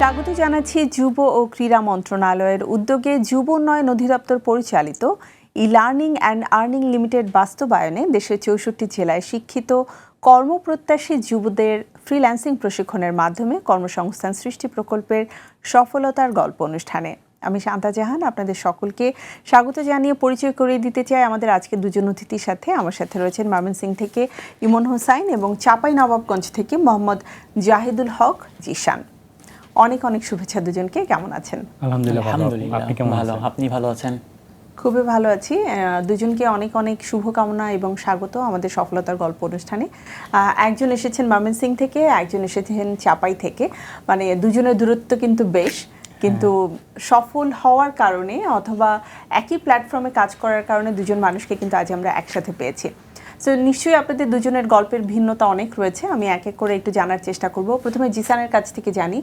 স্বাগত জানাচ্ছি যুব ও ক্রীড়া মন্ত্রণালয়ের উদ্যোগে যুব উন্নয়ন অধিদপ্তর পরিচালিত ই-লার্নিং অ্যান্ড আর্নিং লিমিটেড বাস্তবায়নে দেশের ৬৪ জেলায় শিক্ষিত কর্মপ্রত্যাশী যুবদের ফ্রিল্যান্সিং প্রশিক্ষণের মাধ্যমে কর্মসংস্থান সৃষ্টি প্রকল্পের সফলতার গল্প অনুষ্ঠানে আমি শান্তা জাহান আপনাদের সকলকে স্বাগত জানিয়ে পরিচয় করিয়ে দিতে চাই আমাদের আজকে দুজন অতিথির সাথে। আমার সাথে রয়েছেন ময়মনসিংহ থেকে ইমন হোসাইন এবং চাঁপাইনবাবগঞ্জ থেকে মোহাম্মদ জাহিদুল হক জিশান। অনেক অনেক শুভেচ্ছা দুজনকে। কেমন আছেন? আলহামদুলিল্লাহ, আপনি কেমন আছেন? আপনি ভালো আছেন? খুবই ভালো আছি। দুজনকে অনেক অনেক শুভকামনা এবং স্বাগত আমাদের সফলতার গল্প অনুষ্ঠানে। একজন এসেছেন ময়মনসিংহ থেকে, একজন এসেছেন চাপাই থেকে, মানে দুজনের দূরত্ব কিন্তু বেশ, কিন্তু সফল হওয়ার কারণে অথবা একই প্ল্যাটফর্মে কাজ করার কারণে দুজন মানুষকে কিন্তু আজ আমরা একসাথে পেয়েছি। সো নিশ্চয়ই আপনাদের দুজনের গল্পের ভিন্নতা অনেক রয়েছে। আমি এক এক করে একটু জানার চেষ্টা করব। প্রথমে জিসানের কাছ থেকে জানি,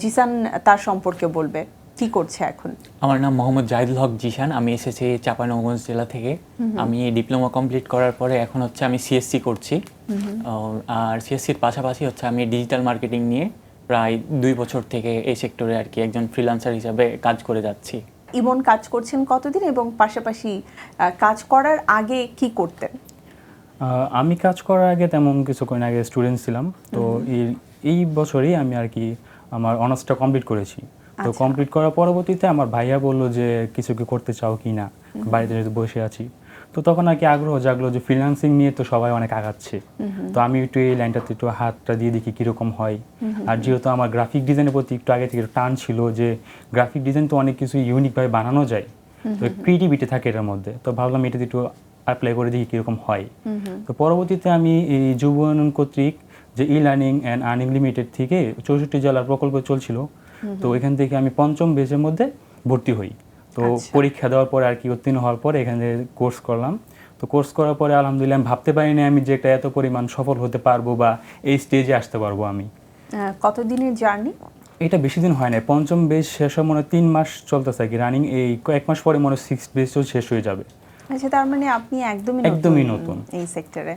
জিসান তার সম্পর্কে বলবে, কি করছে এখন? আমার নাম মোহাম্মদ জাহিদুল হক জিশান। আমি এসেছি চাঁপাইনবাবগঞ্জ জেলা থেকে। আমি ডিপ্লোমা কমপ্লিট করার পরে এখন হচ্ছে আমি সিএসসি করছি, আর সিএসসির পাশাপাশি হচ্ছে আমি ডিজিটাল মার্কেটিং নিয়ে প্রায় 2 বছর থেকে এই সেক্টরে আর কি একজন ফ্রিল্যান্সার হিসাবে কাজ করে যাচ্ছি। ইমন কাজ করছেন কতদিন এবং পাশাপাশি কাজ করার আগে কি করতেন? আমি কাজ করার আগে তেমন কিছু করি না, আগে স্টুডেন্ট ছিলাম। তো এই বছরই আমি আর কি আমার অনার্সটা কমপ্লিট করেছি। তো কমপ্লিট করার পরবর্তীতে আমার ভাইয়া বললো যে কিছু কি করতে চাও কি না, বাড়িতে যেহেতু বসে আছি। তো তখন আর কি আগ্রহ জাগলো যে ফ্রিল্যান্সিং নিয়ে তো সবাই অনেক আগাচ্ছে, তো আমি একটু এই লাইনটাতে একটু হাতটা দিয়ে দেখি কীরকম হয়। আর যেহেতু আমার গ্রাফিক ডিজাইনের প্রতি একটু আগে থেকে টান ছিল, যে গ্রাফিক ডিজাইন তো অনেক কিছু ইউনিকভাবে বানানো যায়, তো ক্রিয়েটিভিটি থাকে এটার মধ্যে, তো ভাবলাম এটাতে একটু অ্যাপ্লাই করে দেখি কীরকম হয়। তো পরবর্তীতে আমি এই যুব উন্নয়ন কর্তৃক যে ই-লার্নিং অ্যান্ড আর্নিং লিমিটেড থেকে ৬৪ জেলার প্রকল্প চলছিল, তো এখান থেকে আমি ৫ম ব্যাচের মধ্যে ভর্তি হই। তো পরীক্ষা দেওয়ার পরে আর কি উত্তীর্ণ হওয়ার পরে এখানে কোর্স করলাম। তো কোর্স করার পরে আলহামদুলিল্লাহ আমি ভাবতে পারিনি আমি যে একটা এত পরিমাণ সফল হতে পারবো বা এই স্টেজে আসতে পারবো আমি। কতদিনের জার্নি? এটা বেশি দিন হয় না, ৫ম ব্যাচ শেষ হওয়ার মনে 3 মাস চলতেছে আর কি রানিং। এই কয়েক মাস পরে মনে 6th ব্যাচও শেষ হয়ে যাবে। আচ্ছা, তার মানে আপনি একদমই নতুন এই সেক্টরে।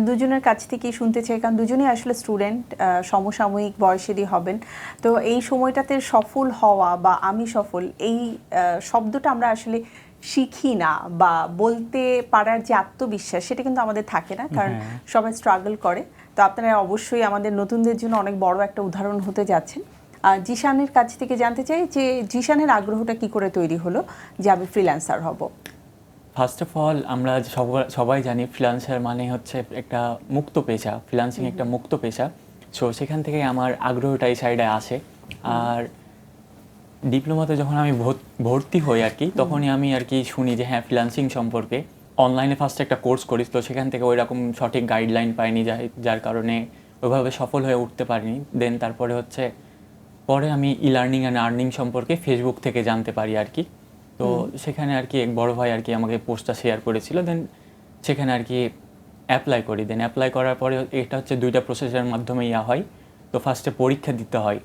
দুজনের কাছ থেকেই শুনতে চাই, কারণ দুজনেই আসলে স্টুডেন্ট, সমসাময়িক বয়সেরই হবেন। তো এই সময়টাতে সফল হওয়া বা আমি সফল এই শব্দটা আমরা আসলে শিখি না, বা বলতে পারার যে আত্মবিশ্বাস সেটা কিন্তু আমাদের থাকে না, কারণ সবাই স্ট্রাগল করে। তো আপনারা অবশ্যই আমাদের নতুনদের জন্য অনেক বড় একটা উদাহরণ হতে যাচ্ছেন। জিশানের কাছ থেকে জানতে চাই যে জিশানের আগ্রহটা কি করে তৈরি হলো যে আমি ফ্রিল্যান্সার হব? ফার্স্ট অফ অল আমরা সবাই জানি ফ্রিল্যান্সার মানে হচ্ছে একটা মুক্ত পেশা, ফ্রিল্যান্সিং একটা মুক্ত পেশা। সো সেখান থেকে আমার আগ্রহটা এই সাইডে আসে। আর ডিপ্লোমাতে যখন আমি ভর্তি হই আর কি, তখনই আমি আর কি শুনি যে হ্যাঁ ফ্রিল্যান্সিং সম্পর্কে। অনলাইনে ফার্স্ট একটা কোর্স করি, তো সেখান থেকে ওই রকম সঠিক গাইডলাইন পাইনি, যার কারণে ওইভাবে সফল হয়ে উঠতে পারিনি। দেন তারপরে হচ্ছে পরে আমি ই-লার্নিং অ্যান্ড আর্নিং সম্পর্কে ফেসবুক থেকে জানতে পারি আর কি। তো সেখানে আর কি এক বড় ভাই আর কি আমাকে পোস্টটা শেয়ার করেছিল, দেন সেখানে আর কি অ্যাপ্লাই করি। দেন অ্যাপ্লাই করার পরে এটা হচ্ছে 2টা প্রসেসের মাধ্যমে হয়। তো ফার্স্টে পরীক্ষা দিতে হয়,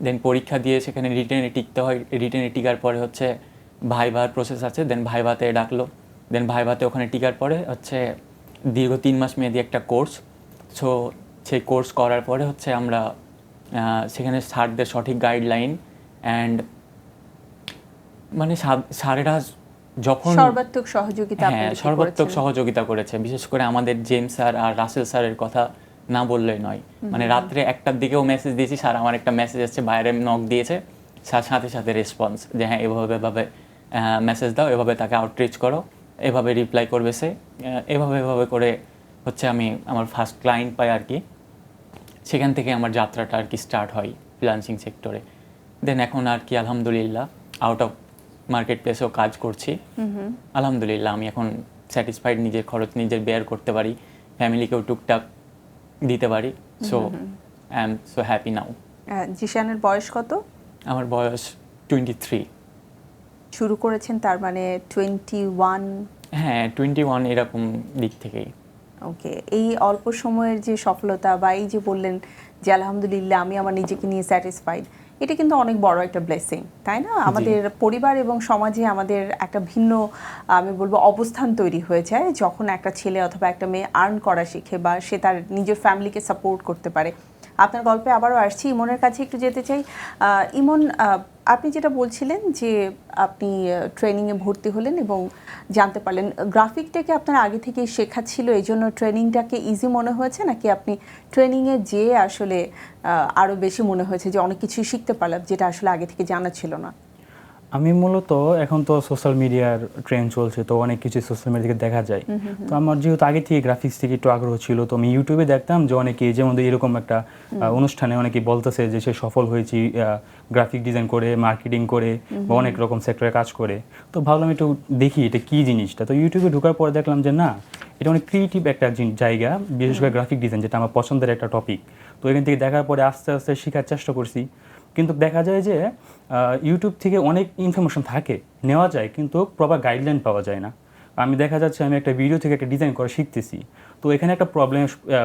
দেন পরীক্ষা দিয়ে সেখানে রিটেনে টিকতে হয়। রিটেনে টিকার পরে হচ্ছে ভাইবার প্রসেস আছে, দেন ভাইভাতে ডাকলো। দেন ভাইভাতে ওখানে টিকার পরে হচ্ছে দীর্ঘ 3 মাস মেয়াদি একটা কোর্স। সো সেই কোর্স করার পরে হচ্ছে আমরা সেখানে স্যারদের সঠিক গাইডলাইন অ্যান্ড মানে স্যারেরা যখন সর্বাত্মক সহযোগিতা করেছে। বিশেষ করে আমাদের জেমস স্যার আর রাসেল স্যারের কথা না বললেই নয়। মানে রাত্রে 1টার দিকেও মেসেজ দিয়েছি, স্যার আমার একটা মেসেজ এসেছে, বাইরে নক দিয়েছে, স্যার সাথে সাথে রেসপন্স যে হ্যাঁ এভাবে মেসেজ দাও, এভাবে তাকে আউটরিচ করো, এভাবে রিপ্লাই করবে সে, এভাবে করে হচ্ছে আমি আমার ফার্স্ট ক্লায়েন্ট পাই আর কি। সেখান থেকে আমার যাত্রাটা আর কি স্টার্ট হয় ফ্রিল্যান্সিং সেক্টরে। দেন এখন আর কি আলহামদুলিল্লাহ আউট অফ মার্কেট প্লেসেও কাজ করছি। আলহামদুলিল্লাহ আমি এখন স্যাটিসফাইড, নিজের খরচ নিজের বেয়ার করতে পারি, ফ্যামিলিকেও টুকটাক দিতে পারি। So I am so happy now. জিশানের বয়স কত? আমার বয়স 23। শুরু করেছেন তার মানে 21? হ্যাঁ 21 এরকম দিক থেকেই। ওকে, এই অল্প সময়ের যে সফলতা বা এই যে বললেন যে আলহামদুলিল্লাহ আমি আমার নিজেকে নিয়ে স্যাটিসফাইড, এটা কিন্তু অনেক বড় একটা ব্লেসিং, তাই না? আমাদের পরিবার এবং সমাজে আমাদের একটা ভিন্ন আমি বলবো অবস্থান তৈরি হয়ে যায় যখন একটা ছেলে অথবা একটা মেয়ে আর্ন করা শিখে বা সে তার নিজের ফ্যামিলিকে সাপোর্ট করতে পারে। আপনার গল্পে আবারও আসছি, ইমনের কাছে একটু যেতে চাই। ইমন, আপনি যেটা বলছিলেন যে আপনি ট্রেনিংয়ে ভর্তি হলেন এবং জানতে পারলেন গ্রাফিকটাকে আপনার আগে থেকেই শেখা ছিল, এই জন্য ট্রেনিংটাকে ইজি মনে হয়েছে, নাকি আপনি ট্রেনিংয়ে যেয়ে আসলে আরও বেশি মনে হয়েছে যে অনেক কিছুই শিখতে পারলাম যেটা আসলে আগে থেকে জানা ছিল না? আমি মূলত এখন তো সোশ্যাল মিডিয়ার ট্রেন্ড চলছে, তো অনেক কিছু সোশ্যাল মিডিয়া থেকে দেখা যায়। তো আমার যেহেতু আগে থেকে গ্রাফিক্স থেকে একটু আগ্রহ ছিল, তো আমি ইউটিউবে দেখতাম যে অনেকে যেমন এরকম একটা অনুষ্ঠানে অনেকে বলতেছে যে সে সফল হয়েছে গ্রাফিক ডিজাইন করে, মার্কেটিং করে বা অনেক রকম সেক্টরে কাজ করে। তো ভাবলাম একটু দেখি এটা কী জিনিসটা। তো ইউটিউবে ঢোকার পরে দেখলাম যে না, এটা অনেক ক্রিয়েটিভ একটা জায়গা, বিশেষ করে গ্রাফিক ডিজাইন, যেটা আমার পছন্দের একটা টপিক। তো এখান থেকে দেখার পরে আস্তে আস্তে শেখার চেষ্টা করছি। কিন্তু দেখা যায় যে ইউটিউব থেকে অনেক ইনফরমেশন থাকে, নেওয়া যায়, কিন্তু প্রপার গাইডলাইন পাওয়া যায় না। আমি দেখা যাচ্ছে আমি একটা ভিডিও থেকে একটা ডিজাইন করা শিখতেছি, তো এখানে একটা প্রবলেম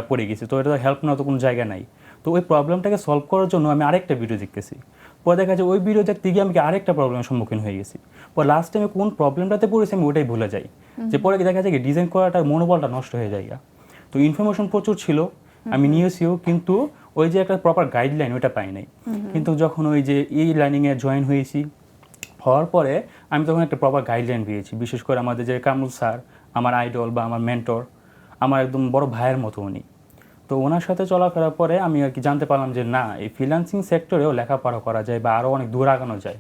পড়ে গেছি, তো এটা হেল্প নেওয়া তো কোনো জায়গা নাই। তো ওই প্রবলেমটাকে সলভ করার জন্য আমি আরেকটা ভিডিও দেখতেছি, পরে দেখা যায় ওই ভিডিও দেখতে গিয়ে আমি আরেকটা প্রবলেমের সম্মুখীন হয়ে গেছি। পরে লাস্ট টাইমে কোন প্রবলেমটাতে পড়েছি আমি ওটাই ভুলে যাই, যে পরে দেখা যায় কি ডিজাইন করাটার মনোবলটা নষ্ট হয়ে যায়। তো ইনফরমেশন প্রচুর ছিল, আমি নিয়েছিও, কিন্তু ওই যে একটা প্রপার গাইডলাইন ওইটা পাই নাই। কিন্তু যখন ওই যে এই লার্নিংয়ে জয়েন হয়েছি, হওয়ার পরে আমি তখন একটা প্রপার গাইডলাইন পেয়েছি। বিশেষ করে আমাদের যে কামরুল স্যার, আমার আইডল বা আমার মেন্টর, আমার একদম বড় ভাইয়ের মতো উনি। তো ওনার সাথে চলাফেরার পরে আমি আর কি জানতে পারলাম যে না, এই ফ্রিল্যান্সিং সেক্টরেও লেখাপড়া করা যায় বা আরও অনেক দূর আগানো যায়।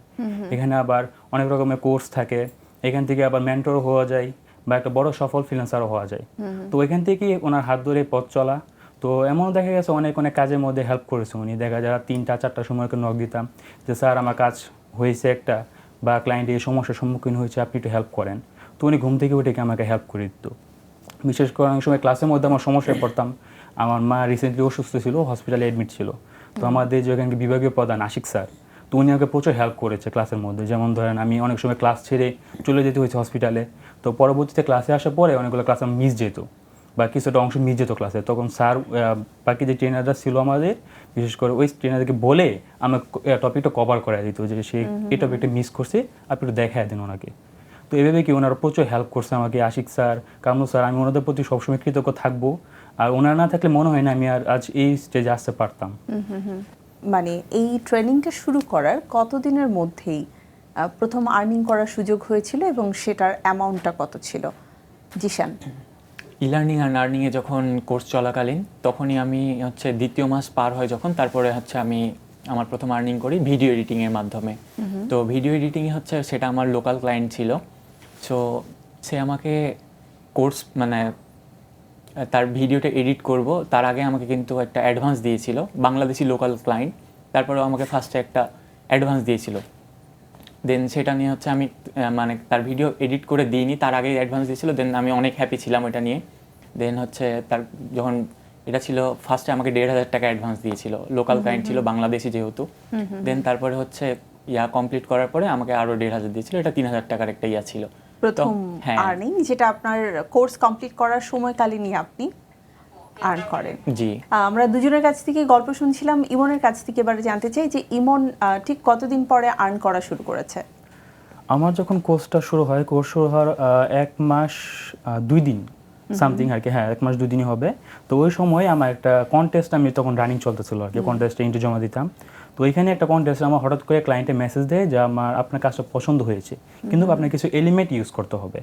এখানে আবার অনেক রকমের কোর্স থাকে, এখান থেকে আবার মেন্টরও হওয়া যায় বা একটা বড় সফল ফ্রিল্যান্সারও হওয়া যায়। তো এখান থেকেই ওনার হাত ধরে পথ চলা। তো এমনও দেখা গেছে অনেক অনেক কাজের মধ্যে হেল্প করেছে উনি। দেখা যায় 3টা-4টার সময় নক দিতাম যে স্যার আমার কাজ হয়েছে একটা, বা ক্লায়েন্ট এই সমস্যার সম্মুখীন হয়েছে, আপনি একটু হেল্প করেন। তো উনি ঘুম থেকে উঠে আমাকে হেল্প করে দিত। বিশেষ করে অনেক সময় ক্লাসের মধ্যে আমার সমস্যায় পড়তাম। আমার মা রিসেন্টলি অসুস্থ ছিল, হসপিটালে অ্যাডমিট ছিল। তো আমাদের যেখানে বিভাগীয় প্রধান আশিক স্যার, তো উনি আমাকে প্রচুর হেল্প করেছে ক্লাসের মধ্যে। যেমন ধরেন আমি অনেক সময় ক্লাস ছেড়ে চলে যেতে হয়েছে হসপিটালে, তো পরবর্তীতে ক্লাসে আসার পরে অনেকগুলো ক্লাস আমি মিস যেত বা কিছুটা অংশ মিস যেত ক্লাসে, তখন স্যার বাকি যে ট্রেনাররা ছিল আমাদের, বিশেষ করে ওই ট্রেনারদেরকে বলে আমার টপিকটা কভার করা দিত, যে সে এই টপিকটা মিস করছে, আপনি একটু দেখায় দেন ওনাকে। তো এভাবে কি ওনারা প্রচুর হেল্প করছে আমাকে, আশিক স্যার, কামরুল স্যার। আমি ওনাদের প্রতি সবসময় কৃতজ্ঞ থাকবো, আর ওনারা না থাকলে মনে হয় না আমি আর আজ এই স্টেজে আসতে পারতাম। মানে এই ট্রেনিংটা শুরু করার কতদিনের মধ্যেই প্রথম আর্নিং করার সুযোগ হয়েছিল এবং সেটার অ্যামাউন্টটা কত ছিল? জিশান। লার্নিং অ্যান্ড আর্নিংয়ে যখন কোর্স চলাকালীন, তখনই আমি হচ্ছে 2য় মাস পার হয় যখন, তারপরে হচ্ছে আমি আমার প্রথম আর্নিং করি ভিডিও এডিটিংয়ের মাধ্যমে। তো ভিডিও এডিটিংয়ে হচ্ছে সেটা আমার লোকাল ক্লায়েন্ট ছিল। সো সে আমাকে কোর্স মানে তার ভিডিওটা এডিট করব তার আগে আমাকে কিন্তু একটা অ্যাডভান্স দিয়েছিল, বাংলাদেশি লোকাল ক্লায়েন্ট। তারপরেও আমাকে ফার্স্টে একটা অ্যাডভান্স দিয়েছিল। দেন সেটা নিয়ে হচ্ছে আমি মানে তার ভিডিও এডিট করে দিইনি, তার আগে অ্যাডভান্স দিয়েছিল। দেন আমি অনেক হ্যাপি ছিলাম ওটা নিয়ে। দেন হচ্ছে তার যখন এটা ছিল ফার্স্টে আমাকে 1,500 টাকা অ্যাডভান্স দিয়েছিল, লোকাল ক্লায়েন্ট ছিল, বাংলাদেশি যেহেতু। দেন তারপরে হচ্ছে কমপ্লিট করার পরে আমাকে আরও 1,500 দিয়েছিল, এটা 3,000 টাকার একটা ছিল প্রথম আর্নিং, যেটা আপনার কোর্স কমপ্লিট করার সময়কালীনই আপনি আর্ন করেন। জি। আমরা দুজনের কাছ থেকে গল্প শুনছিলাম, ইমনের কাছ থেকে এবারে জানতে চাই যে ইমন ঠিক কতদিন পরে আর্ন করা শুরু করেছে? আমার যখন কোর্সটা শুরু হয়, কোর্স শুরু হওয়ার 1 মাস 2 দিন সামথিং আর কি, হ্যাঁ 1 মাস 2 দিনই হবে। তো ওই সময় আমার একটা কন্টেস্ট, আমি তখন রানিং চলতেছিল আর কি, কন্টেস্টে ইন্টারভিউ জমা দিতাম। তো এখানে একটা কন্টেস্ট আমার হঠাৎ করে ক্লায়েন্টে মেসেজ দেয় যে আপনার কাজটা পছন্দ হয়েছে, কিন্তু আপনার কিছু এলিমেন্ট ইউজ করতে হবে।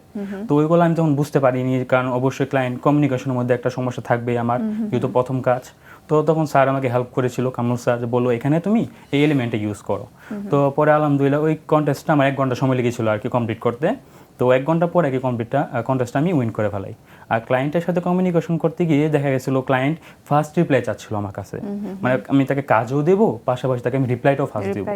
তো ওইগুলো আমি তখন বুঝতে পারিনি, কারণ অবশ্যই ক্লায়েন্ট কমিউনিকেশনের মধ্যে একটা সমস্যা থাকবে আমার, যেহেতু প্রথম কাজ। তো তখন স্যার আমাকে হেল্প করেছিল, কামরুল স্যার, বললো এখানে তুমি এই এলিমেন্টটা ইউজ করো। তো পরে আলহামদুলিল্লাহ ওই কন্টেস্টটা আমার 1 ঘন্টা সময় লেগেছিলো আর কি কমপ্লিট করতে। তো 1 ঘন্টা পরে আর কি কন্টেস্টটা আমি উইন করে ফেলাই। আর ক্লায়েন্টের সাথে কমিউনিকেশন করতে গিয়ে দেখা গেছিলো ক্লায়েন্ট ফার্স্ট রিপ্লাই চাচ্ছিল আমার কাছে, মানে আমি তাকে কাজও দেবো, পাশাপাশি তাকে আমি রিপ্লাইটাও ফার্স্ট দেবো।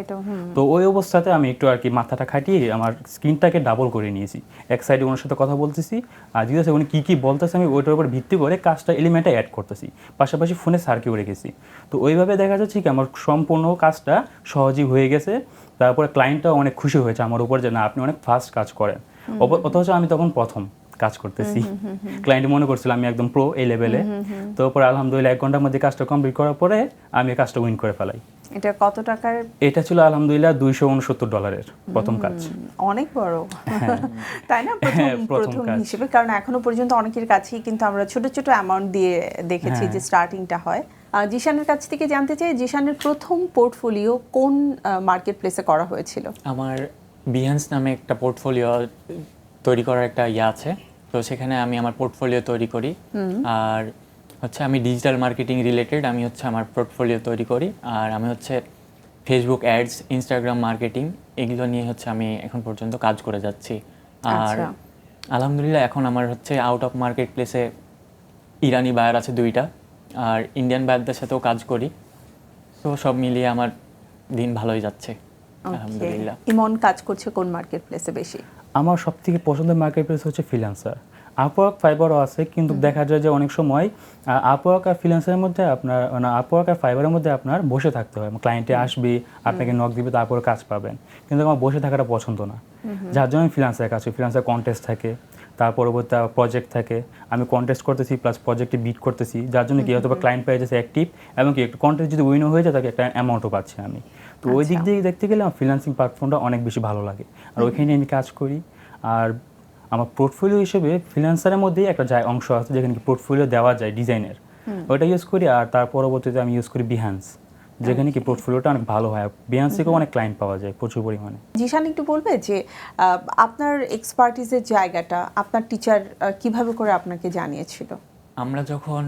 তো ওই অবস্থাতে আমি একটু আর কি মাথাটা খাটিয়ে আমার স্ক্রিনটাকে ডাবল করে নিয়েছি, এক সাইডে ওনার সাথে কথা বলতেছি, আর দ্বিতীয় সাইডে উনি কী বলতেছে আমি ওইটার উপর ভিত্তি করে কাজটা এলিমেন্টে অ্যাড করতেছি, পাশাপাশি ফোনে সার্কিউ রেখেছি। তো ওইভাবে দেখা যাচ্ছে কি আমার সম্পূর্ণ কাজটা সহজেই হয়ে গেছে। তারপরে ক্লায়েন্টটাও অনেক খুশি হয়েছে আমার উপর, যে না আপনি অনেক ফাস্ট কাজ করেন। অথচ আমি তখন প্রথম কাজ করতেছি, ক্লায়েন্ট মনে করছিল আমি একদম প্রো এই লেভেলে। তো পরে আলহামদুলিল্লাহ 1 ঘন্টার মধ্যে কাজটা কমপ্লিট করার পরে আমি কাজটা উইন করে ফেলাই। এটা কত টাকার? এটা ছিল আলহামদুলিল্লাহ $269 প্রথম কাজ। অনেক বড়, তাই না? প্রথম কাজ। হিসেবে, কারণ এখনো পর্যন্ত অনেকের কাছেই কিন্তু আমরা ছোট ছোট অ্যামাউন্ট দিয়ে দেখেছি যে স্টার্টিংটা হয়। জিশানের কাছ থেকে জানতে চাই, জিশানের প্রথম পোর্টফোলিও কোন মার্কেট প্লেসে করা হয়েছিল? আমার বিহান্স নামে একটা পোর্টফোলিও তৈরি করার একটা আছে, তো সেখানে আমি আমার পোর্টফোলিও তৈরি করি। আর হচ্ছে আমি ডিজিটাল মার্কেটিং রিলেটেড আমি হচ্ছে আমার পোর্টফোলিও তৈরি করি। আর আমি হচ্ছে ফেসবুক অ্যাডস, ইনস্টাগ্রাম মার্কেটিং, এগুলো নিয়ে হচ্ছে আমি এখন পর্যন্ত কাজ করে যাচ্ছি। আর আলহামদুলিল্লাহ এখন আমার হচ্ছে আউট অফ মার্কেট প্লেসে ইরানি বায়ার আছে 2টা, আর ইন্ডিয়ান বায়ারদের সাথেও কাজ করি। তো সব মিলিয়ে আমার দিন ভালোই যাচ্ছে আলহামদুলিল্লাহ। ইমন কাজ করছে কোন মার্কেট প্লেসে বেশি? আমার সবথেকে পছন্দের মার্কেট প্লেস হচ্ছে ফ্রিল্যান্সার। আপওয়ার্ক, ফাইবারও আছে, কিন্তু দেখা যায় যে অনেক সময় আপওয়ার্ক আর ফ্রিল্যান্সারের মধ্যে আপনার আপওয়ার্ক আর ফাইবারের মধ্যে আপনার বসে থাকতে হয়। ক্লায়েন্টে আসবে, আপনাকে নক দিবে, তারপরে কাজ পাবেন, কিন্তু আমার বসে থাকাটা পছন্দ না। যার জন্য আমি ফ্রিল্যান্সারে কাজ করি। ফ্রিল্যান্সার কন্টেস্ট থাকে, তার পরবর্তী প্রজেক্ট থাকে, আমি কন্টেস্ট করতেছি প্লাস প্রজেক্টে বিট করতেছি, যার জন্য কি হয়তো ক্লায়েন্ট পেয়ে যাচ্ছে অ্যাক্টিভ, এবং কি একটু কন্টেস্ট যদি উইনও হয়ে যায় তাকে একটা অ্যামাউন্টও পাচ্ছি আমি। তো ওই দিক দিয়ে দেখতে গেলে আমার ফ্রিল্যান্সিং প্ল্যাটফর্মটা অনেক বেশি ভালো লাগে, আর ওইখানে আমি কাজ করি। আর আমার পোর্টফোলিও হিসেবে ফ্রিল্যান্সারের মধ্যেই একটা অংশ আছে যেখানে কি পোর্টফোলিও দেওয়া যায় ডিজাইনের, ওইটা ইউজ করি। আর তার পরবর্তীতে আমি ইউজ করি বিহান্স, যেখানে কি পোর্টফোলিওটা অনেক ভালো হয়। বিহান্স থেকেও অনেক ক্লায়েন্ট পাওয়া যায় প্রচুর পরিমাণে। জিশান একটু বলবে যে আপনার এক্সপার্টিসের জায়গাটা আপনার টিচার কিভাবে করে আপনাকে জানিয়েছিল? আমরা যখন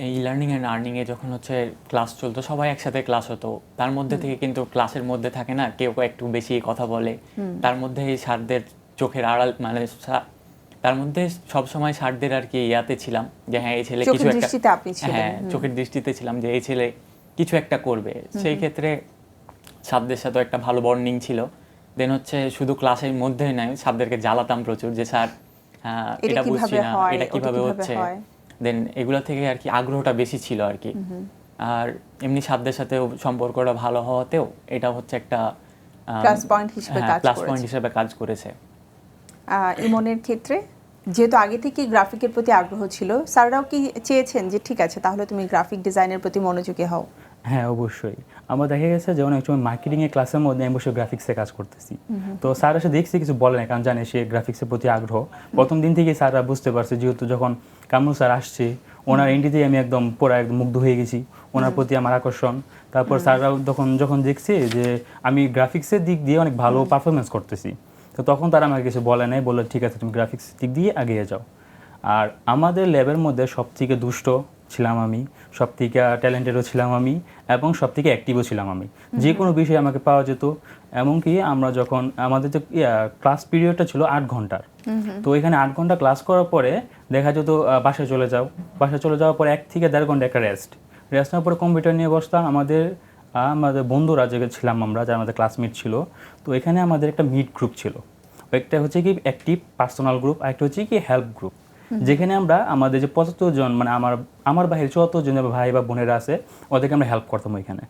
এই লার্নিং অ্যান্ড আর্নিংয়ে যখন হচ্ছে ক্লাস চলতো, সবাই একসাথে ক্লাস হতো, তার মধ্যে থেকে কিন্তু ক্লাসের মধ্যে থাকে না কেউ একটু বেশি কথা বলে, তার মধ্যে এই স্যারদের চোখের আড়াল, মানে তার মধ্যে সবসময় স্যারদের আর কি ইয়াতে ছিলাম যে হ্যাঁ এই ছেলে কিছু একটা, হ্যাঁ চোখের দৃষ্টিতে ছিলাম যে এই ছেলে কিছু একটা করবে। সেই ক্ষেত্রে স্যারদের সাথে একটা ভালো বন্ডিং ছিল। দেন হচ্ছে শুধু ক্লাসের মধ্যে নয়, স্যারদেরকে জ্বালাতাম প্রচুর যে স্যার এটা বুঝছি না, এটা কিভাবে হচ্ছে। দেন এগুলো থেকে আর কি আগ্রহটা বেশি ছিল আর কি। আর এমনি স্যারদের সাথেও সম্পর্কটা ভালো হওয়াতেও এটা হচ্ছে একটা প্লাস পয়েন্ট হিসেবে কাজ করেছে। ইমনের ক্ষেত্রে যেহেতু আগে থেকে গ্রাফিকের প্রতি আগ্রহ ছিল, স্যাররাও কি চেয়েছেন যে ঠিক আছে তাহলে তুমি গ্রাফিক ডিজাইনের প্রতি মনোযোগী হও? হ্যাঁ অবশ্যই। আমার দেখা গেছে যে অনেক সময় মার্কেটিংয়ের ক্লাসের মধ্যে আমি বসে গ্রাফিক্সে কাজ করতেছি, তো স্যার এসে দেখছি কিছু বলে না, কারণ জানে সে গ্রাফিক্সের প্রতি আগ্রহ। প্রথম দিন থেকেই স্যাররা বুঝতে পারছে, যেহেতু যখন কামরুল স্যার আসছে ওনার এন্ট্রিতেই আমি একদম মুগ্ধ হয়ে গেছি, ওনার প্রতি আমার আকর্ষণ। তারপর স্যাররাও যখন দেখছে যে আমি গ্রাফিক্সের দিক দিয়ে অনেক ভালো পারফরমেন্স করতেছি, তো তখন তারা আমাকে কিছু বলে নাই, বললো ঠিক আছে তুমি গ্রাফিক্স দিক দিয়ে এগিয়ে যাও। আর আমাদের ল্যাবের মধ্যে সবথেকে দুষ্ট ছিলাম আমি, সবথেকে ট্যালেন্টেডও ছিলাম আমি, এবং সবথেকে অ্যাক্টিভও ছিলাম আমি। যে কোনো বিষয়ে আমাকে পাওয়া যেত। এমনকি আমরা যখন আমাদের যে ক্লাস পিরিয়ডটা ছিল 8 ঘন্টার, তো এখানে 8 ঘন্টা ক্লাস করার পরে দেখা যেত বাসায় চলে যাওয়ার পরে 1 থেকে 1.5 ঘন্টা একটা রেস্ট নেওয়ার পরে কম্পিউটার নিয়ে বসতাম। আমাদের বন্ধুরা যে ছিলাম আমরা, যারা আমাদের ক্লাসমেট ছিল, তো এখানে আমাদের একটা মিট গ্রুপ ছিল। একটা হচ্ছে কি অ্যাক্টিভ পার্সোনাল গ্রুপ, আর একটা হচ্ছে কি হেল্প গ্রুপ, যেখানে আমরা আমাদের যে 75 জন, মানে আমার বাইরে 74 জন ভাই বা বোনেরা আছে, ওদেরকে আমরা হেল্প করতাম। ওইখানে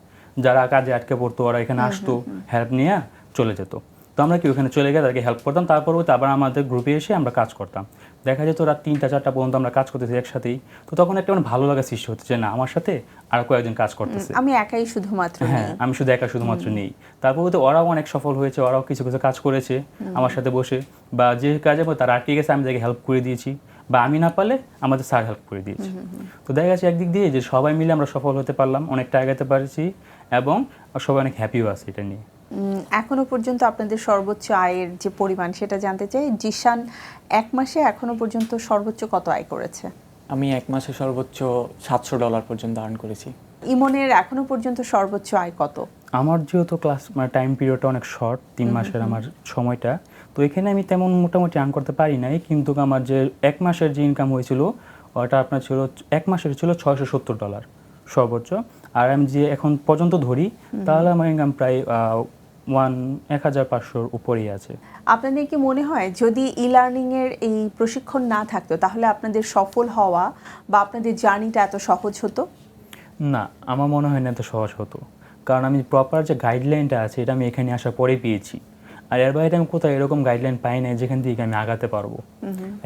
যারা কাজে আটকে পড়তো ওরা এখানে আসতো, হেল্প নিয়ে চলে যেত। তো আমরা কি ওখানে চলে গিয়ে তাদেরকে হেল্প করতাম, তারপর আবার আমাদের গ্রুপে এসে আমরা কাজ করতাম। দেখা যেত রাত 3টা-4টা পর্যন্ত আমরা কাজ করতেছি একসাথেই। তো তখন একটা ভালো লাগা সৃষ্টি হচ্ছে যে না, আমার সাথে আর কয়েকজন কাজ করতেছে, আমি একাই শুধুমাত্র, হ্যাঁ আমি শুধুমাত্র নেই। তারপর তো ওরাও অনেক সফল হয়েছে, ওরাও কিছু কিছু কাজ করেছে আমার সাথে বসে, বা যে কাজে তারা আটকে গেছে আমি তাদেরকে হেল্প করে দিয়েছি, বা আমি না পারলে আমাদের স্যার হেল্প করে দিয়েছে। তো দেখা গেছে একদিক দিয়ে যে সবাই মিলে আমরা সফল হতে পারলাম, অনেকটা আগাতে পারছি, এবং সবাই অনেক হ্যাপিও আছে এটা নিয়ে। এখনো পর্যন্ত আপনাদের সর্বোচ্চ আয়ের যে পরিমাণ সেটা জানতে চাই। জিশান 1 মাসে এখনো পর্যন্ত সর্বোচ্চ কত আয় করেছে? আমি 1 মাসে সর্বোচ্চ $700 পর্যন্ত আর্ন করেছি। ইমনের এখনো পর্যন্ত সর্বোচ্চ আয় কত? আমার যেহেতু ক্লাস টাইম পিরিয়ডটা অনেক শর্ট, 3 মাসের আমার সময়টা, তো এখানে আমি তেমন মোটামুটি আর্ন করতে পারি নাই, কিন্তু আমার যে 1 মাসের যে ইনকাম হয়েছিল ওটা আপনার ছিল 1 মাসের ছিল $670 সর্বোচ্চ। আর আমি যে এখন পর্যন্ত ধরি তাহলে আমার ইনকাম প্রায় 1500 উপরেই আছে। আপনাদের কি মনে হয় যদি ই-লার্নিং এর এই প্রশিক্ষণ না থাকতো তাহলে আপনাদের সফল হওয়া বা আপনাদের জার্নিটা এত সহজ হতো? না, আমার মনে হয় না এত সহজ হতো, কারণ আমি প্রপার যে গাইডলাইনটা আছে এটা আমি এখানে আসার পরে পেয়েছি। আর এর বাইরে আমি কোথাও এরকম গাইডলাইন পাই নাই যেখান থেকে আমি আগাতে পারবো।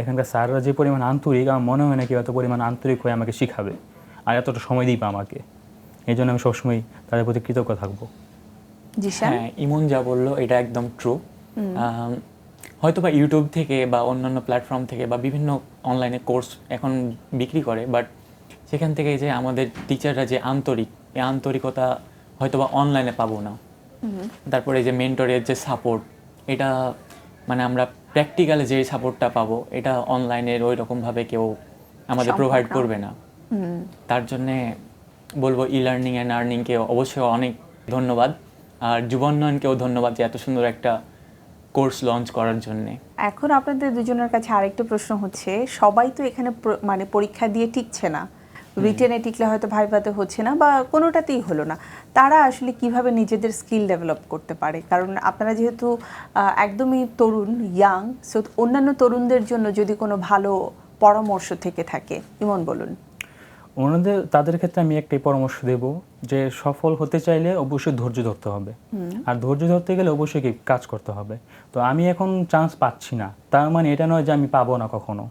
এখানকার স্যাররা যে পরিমাণ আন্তরিক, আমার মনে হয় না কেউ এত পরিমাণ আন্তরিক হয়ে আমাকে শিখাবে আর এতটা সময় দিবে আমাকে। এই জন্য আমি সবসময় তাদের প্রতি কৃতজ্ঞ থাকবো। জিশান? হ্যাঁ, ইমন যা বললো এটা একদম ট্রু। হয়তো বা ইউটিউব থেকে বা অন্যান্য প্ল্যাটফর্ম থেকে বা বিভিন্ন অনলাইনে কোর্স এখন বিক্রি করে, বাট সেখান থেকে যে আমাদের টিচাররা যে আন্তরিক, এই আন্তরিকতা হয়তো বা অনলাইনে পাবো না। তারপরে যে মেন্টরের যে সাপোর্ট, এটা মানে আমরা প্র্যাকটিক্যালে যে সাপোর্টটা পাবো এটা অনলাইনের ওই রকমভাবে কেউ আমাদের সম্ভব প্রোভাইড না। করবে না। তার জন্যে বলবো ই লার্নিং অ্যান্ড আর্নিংকে অবশ্যই অনেক ধন্যবাদ, আর যুবোন্নয়নকেও ধন্যবাদ যে এত সুন্দর একটা কোর্স লঞ্চ করার জন্যে। এখন আপনাদের দুজনের কাছে আরেকটা প্রশ্ন হচ্ছে, সবাই তো এখানে মানে পরীক্ষা দিয়ে টিকছে না, রিটেনে টিকলে হয়তো ভাইভাতে হচ্ছে না বা কোনোটাতেই হলো না, তারা আসলে কিভাবে নিজেদের স্কিল ডেভেলপ করতে পারে? কারণ আপনারা যেহেতু একদমই তরুণ, ইয়াং, সো অন্যান্য তরুণদের জন্য যদি কোনো ভালো পরামর্শ থেকে থাকে, ইমন বলুন। তাদের ক্ষেত্রে আমি একটাই পরামর্শ দেব যে সফল হতে চাইলে অবশ্যই ধৈর্য ধরতে হবে, আর ধৈর্য ধরতে গেলে অবশ্যই কাজ করতে হবে। তো আমি এখন চান্স পাচ্ছি না, তার মানে এটা নয় যে আমি পাবো না কখনো।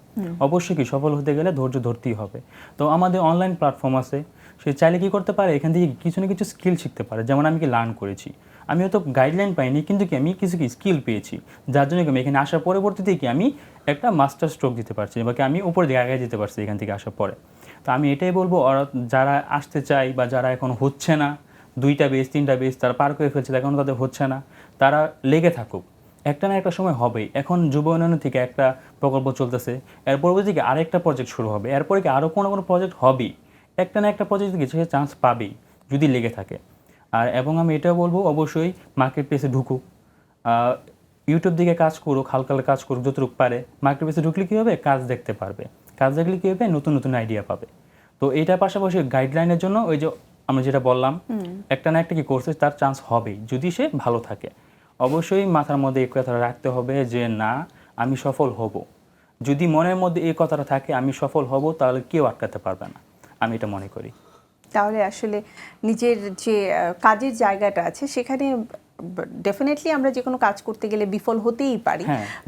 অবশ্যই সফল হতে গেলে ধৈর্য ধরতেই হবে। তো আমাদের অনলাইন প্ল্যাটফর্ম আছে, সে চাইলে কি করতে পারে, এখান থেকে কিছু না কিছু স্কিল শিখতে পারে। যেমন আমি লার্ন করেছি, আমি হয়তো গাইডলাইন পাইনি, কিন্তু আমি কিছু স্কিল পেয়েছি, যার জন্য আমি এখানে আসার পরবর্তীতে আমি একটা মাস্টার স্ট্রোক দিতে পারছি বা আমি উপরে দিকে আগে যেতে পারছি এখান থেকে আসার পরে। তো আমি এটাই বলবো, ওরা যারা আসতে চাই বা যারা এখন হচ্ছে না, 2টা বেস 3টা বেস তারা পার করে ফেলছে, এখন তাদের হচ্ছে না, তারা লেগে থাকুক, একটা না একটা সময় হবেই। এখন যুব উন্নয়ন থেকে একটা প্রকল্প চলতেছে, এর পরবর্তীতে আরেকটা প্রজেক্ট শুরু হবে, এরপরে আরও কোনো প্রজেক্ট হবেই, একটা না একটা প্রজেক্ট কিছু চান্স পাবেই যদি লেগে থাকে। এবং আমি এটাও বলবো, অবশ্যই মার্কেট প্লেসে ঢুকুক, ইউটিউব দিকে কাজ করুক, হালকা কাজ করুক যতটুকু পারে। মার্কেট প্লেসে ঢুকলে কী হবে, কাজ দেখতে পারবে, কাজ দেখলে কী হবে, নতুন নতুন আইডিয়া পাবে। তো এটার পাশাপাশি গাইডলাইনের জন্য ওই যে আমরা যেটা বললাম, একটা না একটা কোর্সে তার চান্স হবেই যদি সে ভালো থাকে। অবশ্যই মাথার মধ্যে এই কথাটা রাখতে হবে যে না, আমি সফল হব। যদি মনের মধ্যে এই কথাটা থাকে আমি সফল হব, তাহলে কেউ আটকাতে পারবে না, আমি এটা মনে করি। তাহলে আসলে নিজের যে কাজের জায়গাটা আছে সেখানে ডেফিনেটলি আমরা যে কোনো কাজ করতে গেলে বিফল হতেই পারি,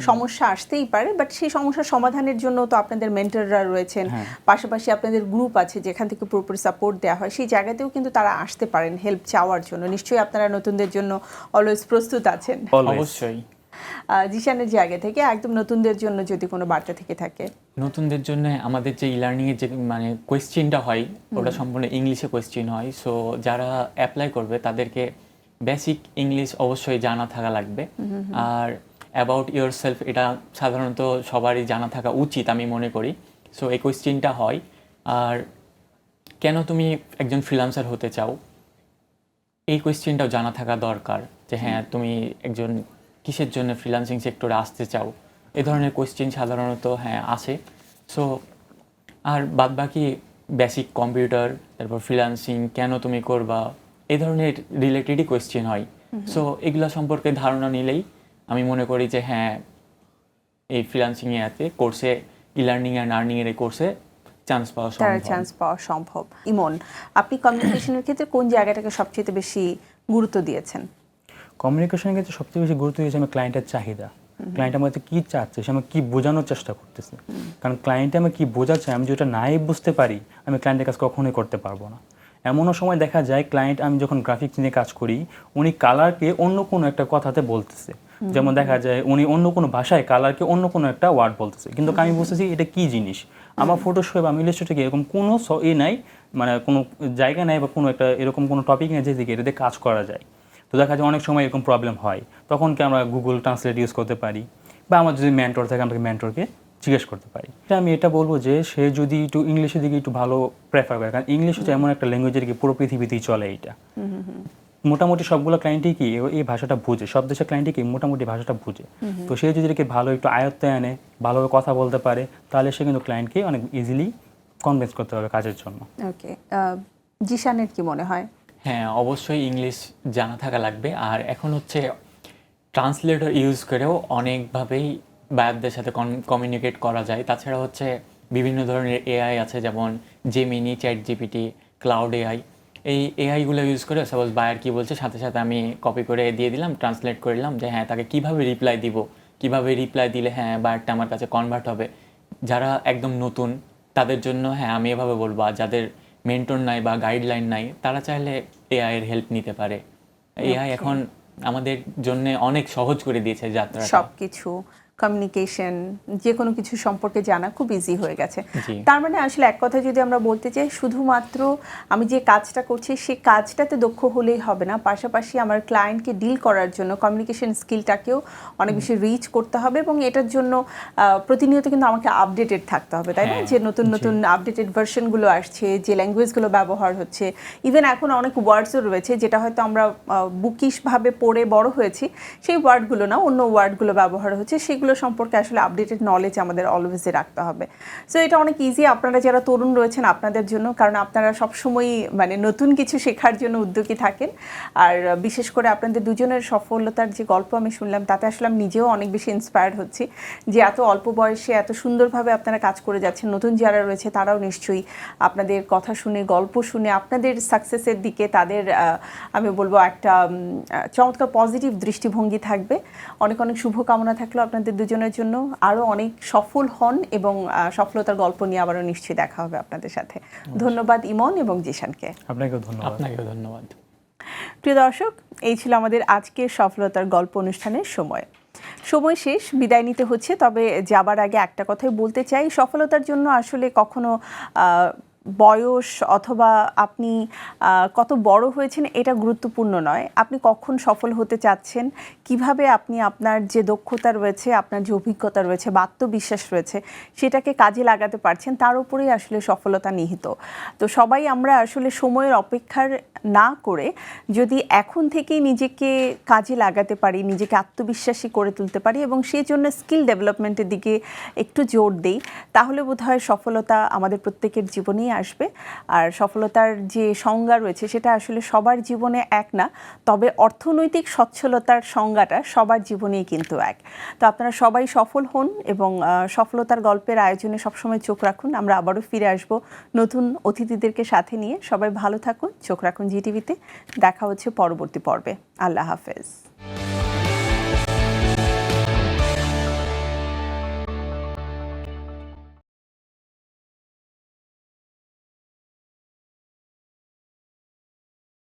সমস্যা আসতেই পারে, বাট সেই সমস্যার সমাধানের জন্য তো আপনাদের মেন্টররা রয়েছেন, পাশাপাশি আপনাদের গ্রুপ আছে যেখান থেকে পুরোপুরি সাপোর্ট দেওয়া হয়, সেই জায়গাতেও কিন্তু তারা আসতে পারেন হেল্প চাওয়ার জন্য। নিশ্চয়ই আপনারা নতুনদের জন্য অলওয়েজ প্রস্তুত আছেন। অবশ্যই। জিশানের জায়গা থেকে একদম নতুনদের জন্য যদি কোনো বার্তা থেকে থাকে। নতুনদের জন্য আমাদের যে ই লার্নিংয়ের যে মানে কোয়েশ্চেনটা হয় ওটা সম্পূর্ণ ইংলিশে কোয়েশ্চেন হয়। সো যারা অ্যাপ্লাই করবে তাদেরকে বেসিক ইংলিশ অবশ্যই জানা থাকা লাগবে। আর অ্যাবাউট ইয়োর সেলফ এটা সাধারণত সবারই জানা থাকা উচিত আমি মনে করি। সো এই কোয়েশ্চেনটা হয়। আর কেন তুমি একজন ফ্রিল্যান্সার হতে চাও, এই কোয়েশ্চেনটাও জানা থাকা দরকার, যে হ্যাঁ তুমি একজন কিসের জন্য ফ্রিল্যান্সিং সেক্টরে আসতে চাও, এ ধরনের কোয়েশ্চেন সাধারণত আসে। সো আর বাদবাকি বেসিক কম্পিউটার, তারপর ফ্রিল্যান্সিং কেন তুমি করবা, এই ধরনের রিলেটেডই কোয়েশ্চেন হয়। সো এগুলো সম্পর্কে ধারণা নিলেই আমি মনে করি যে হ্যাঁ, এই ফ্রিল্যান্সিংয়ে কোর্সে, ই লার্নিং অ্যান্ড আর্নিংয়ের এই কোর্সে চান্স পাওয়া সম্ভব। ইমন, আপনি কমিউনিকেশনের ক্ষেত্রে কোন জায়গাটাকে সবচেয়ে বেশি গুরুত্ব দিয়েছেন? কমিউনিকেশনের ক্ষেত্রে সবচেয়ে বেশি গুরুত্ব দিয়েছে আমি ক্লায়েন্টের চাহিদা, ক্লায়েন্ট আমার কি চাচ্ছে, সে আমাকে কী বোঝানোর চেষ্টা করতেছে। কারণ ক্লায়েন্টে আমি কী বোঝাচ্ছে, আমি যেটা নাই বুঝতে পারি আমি ক্লায়েন্টের কাজ কখনোই করতে পারবো না। এমনও সময় দেখা যায় ক্লায়েন্ট, আমি যখন গ্রাফিক্স নিয়ে কাজ করি, উনি কালারকে অন্য কোনো একটা কথাতে বলতেছে, যেমন দেখা যায় উনি অন্য কোনো ভাষায় কালারকে অন্য কোনো একটা ওয়ার্ড বলতেছে, কিন্তু আমি বুঝতেছি এটা কী জিনিস। আমার ফটোশপে বা ইলাস্ট্রেটরে এরকম কোনো নাই, মানে কোনো জায়গা নাই বা কোনো একটা এরকম কোনো টপিক নেই যেদিকে এটাতে কাজ করা যায়। তো দেখা যায় অনেক সময় এরকম প্রবলেম হয়, তখন কি আমরা গুগল ট্রান্সলেট ইউজ করতে পারি, বা আমার যদি মেন্টর থাকে আমরা মেন্টরকে জিজ্ঞেস করতে পারি। আমি এটা বলবো যে সে যদি একটু ইংলিশের দিকে একটু ভালো প্রেফার করে, কারণ ইংলিশ হচ্ছে এমন একটা ল্যাঙ্গুয়েজের কি পুরো পৃথিবীতেই চলে। এইটা মোটামুটি সবগুলো ক্লায়েন্টই কি এই ভাষাটা বুঝে, সব দেশের ক্লায়েন্টই কি মোটামুটি ভাষাটা বুঝে। তো সে যদি ভালো একটু আয়ত্তে আনে, ভালোভাবে কথা বলতে পারে, তাহলে সে কিন্তু ক্লায়েন্টকে অনেক ইজিলি কনভিন্স করতে পারবে কাজের জন্য। ওকে, জিশানের কি মনে হয়? হ্যাঁ, অবশ্যই ইংলিশ জানা থাকা লাগবে। আর এখন ট্রান্সলেটর ইউজ করেও অনেকভাবেই বায়ারদের সাথে কমিউনিকেট করা যায়। তাছাড়া বিভিন্ন ধরনের এআই আছে, যেমন Gemini, chat GPT, cloud AI. এই এআইগুলো ইউজ করে সাপোজ বায়ার কী বলছে, সাথে সাথে আমি কপি করে দিয়ে দিলাম, ট্রান্সলেট করে দিলাম যে হ্যাঁ তাকে কীভাবে রিপ্লাই দিব, কীভাবে রিপ্লাই দিলে হ্যাঁ বায়ারটা আমার কাছে কনভার্ট হবে। যারা একদম নতুন তাদের জন্য হ্যাঁ আমি এভাবে বলবো, আর যাদের মেন্টর নাই বা গাইডলাইন নাই, তারা চাইলে এআই এর হেল্প নিতে পারে। AI Okay. এখন আমাদের জন্য অনেক সহজ করে দিয়েছে যাত্রাটা। সবকিছু কমিউনিকেশন যে কোনো কিছু সম্পর্কে জানা খুব ইজি হয়ে গেছে। জি। তার মানে আসলে এক কথা যদি আমরা বলতে চাই, শুধুমাত্র আমি যে কাজটা করছি সেই কাজটাতে দক্ষ হলেই হবে না, পাশাপাশি আমার ক্লায়েন্টকে ডিল করার জন্য কমিউনিকেশন স্কিলটাকেও অনেক বেশি রিচ করতে হবে এবং এটার জন্য প্রতিনিয়ত কিন্তু আমাকে আপডেটেড থাকতে হবে, তাই না? হ্যাঁ, যে নতুন জি। নতুন আপডেটেড ভার্সনগুলো আসছে, যে ল্যাঙ্গুয়েজগুলো ব্যবহার হচ্ছে, ইভেন এখন অনেক ওয়ার্ডসও রয়েছে যেটা হয়তো আমরা বুকিশভাবে পড়ে বড় হয়েছি, সেই ওয়ার্ডগুলো না, অন্য ওয়ার্ডগুলো ব্যবহার হচ্ছে, সেগুলো সম্পর্কে আসলে আপডেটেড নলেজ আমাদের অলওয়েজই রাখতে হবে। সো এটা অনেক ইজি আপনারা যারা তরুণ রয়েছেন আপনাদের জন্য, কারণ আপনারা সবসময়ই মানে নতুন কিছু শেখার জন্য উদ্যোগী থাকেন। আর বিশেষ করে আপনাদের দুজনের সফলতার যে গল্প আমি শুনলাম, তাতে আসলে আমি নিজেও অনেক বেশি ইন্সপায়ার্ড হচ্ছি যে এত অল্প বয়সে এত সুন্দরভাবে আপনারা কাজ করে যাচ্ছেন। নতুন যারা রয়েছে তারাও নিশ্চয়ই আপনাদের কথা শুনে, গল্প শুনে আপনাদের সাকসেসের দিকে তাদের আমি বলবো একটা চমৎকার পজিটিভ দৃষ্টিভঙ্গি থাকবে। অনেক অনেক শুভকামনা থাকলো আপনাদের দুজনের জন্য। আরও অনেক সফল হন এবং সফলতার গল্প নিয়ে আবারও নিশ্চয়ই দেখা হবে আপনাদের সাথে। ধন্যবাদ ইমন এবং জিশানকে। আপনাকেও ধন্যবাদ। আপনাকেও ধন্যবাদ। প্রিয় দর্শক, এই ছিল আমাদের আজকের সফলতার গল্প অনুষ্ঠানের সময় শেষ, বিদায় নিতে হচ্ছে। তবে যাবার আগে একটা কথাই বলতে চাই, সফলতার জন্য আসলে কখনো বয়স অথবা আপনি কত বড় হয়েছেন এটা গুরুত্বপূর্ণ নয়। আপনি কখন সফল হতে চাচ্ছেন, কিভাবে আপনি আপনার যে দক্ষতা রয়েছে, আপনার যে অভিজ্ঞতা রয়েছে বা আত্মবিশ্বাস রয়েছে সেটাকে কাজে লাগাতে পারছেন, তার উপরেই আসলে সফলতা নিহিত। তো সবাই আমরা আসলে সময়ের অপেক্ষার না করে যদি এখন থেকেই নিজেকে কাজে লাগাতে পারি, নিজেকে আত্মবিশ্বাসী করে তুলতে পারি এবং সেই জন্য স্কিল ডেভেলপমেন্টের দিকে একটু জোর দেই, তাহলে বোধহয় সফলতা আমাদের প্রত্যেকের জীবনেই আসবে। আর সফলতার যে সংজ্ঞা রয়েছে সেটা আসলে সবার জীবনে এক না, তবে অর্থনৈতিক সচ্ছলতার সংজ্ঞাটা সবার জীবনেই কিন্তু এক। তো আপনারা সবাই সফল হন এবং সফলতার গল্পের আয়োজনে সবসময় চোখ রাখুন। আমরা আবারও ফিরে আসব নতুন অতিথিদেরকে সাথে নিয়ে। সবাই ভালো থাকুন, চোখ রাখুন জিটিভিতে। দেখা হচ্ছে পরবর্তী পর্বে। আল্লাহ হাফেজ।